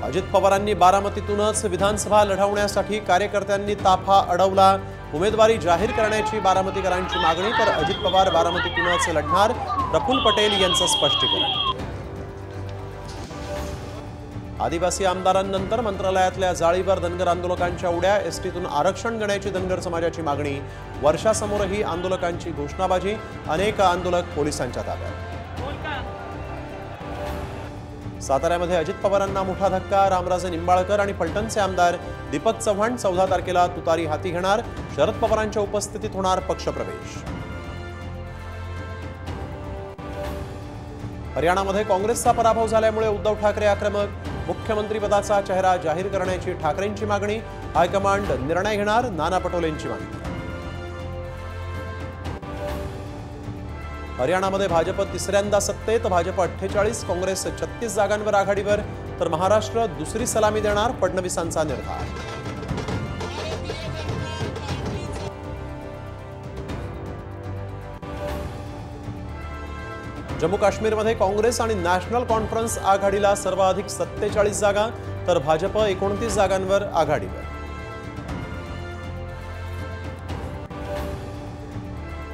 अजित पवारांनी बारामतीतूनच विधानसभा लढवण्यासाठी कार्यकर्त्यांनी ताफा अडवला। उमेदवारी जाहीर करण्याची बारामतीकरांची मागणी, तर अजित पवार बारामतीतूनच लढणार, प्रफुल्ल पटेल यांचं स्पष्टीकरण। आदिवासी आमदारांनंतर मंत्रालयातल्या जाळीवर धनगर आंदोलकांच्या उड्या, एसटीतून आरक्षण घेण्याची धनगर समाजाची मागणी। वर्षासमोरही आंदोलकांची घोषणाबाजी, अनेक आंदोलक पोलिसांच्या ताब्यात। साताऱ्यामध्ये अजित पवारांना मोठा धक्का, रामराजे निंबाळकर आणि फलटणचे आमदार दीपक चव्हाण 14 तारखेला तुतारी हाती घेणार, शरद पवारांच्या उपस्थितीत होणार पक्षप्रवेश। हरियाणामध्ये काँग्रेसचा पराभव झाल्यामुळे उद्धव ठाकरे आक्रमक, मुख्यमंत्रीपदाचा चेहरा जाहीर करण्याची ठाकरेंची मागणी, हायकमांड निर्णय घेणार, नाना पटोलेंची मागणी। हरियाणामध्ये भाजप तिसऱ्यांदा सत्तेत, भाजप 48, काँग्रेस 36 जागांवर आघाडीवर, तर महाराष्ट्र दुसरी सलामी देणार, फडणवीसांचा निर्धार। जम्मू काश्मीरमध्ये काँग्रेस आणि नॅशनल कॉन्फरन्स आघाडीला सर्वाधिक 47 जागा, तर भाजप 29 जागांवर आघाडीवर।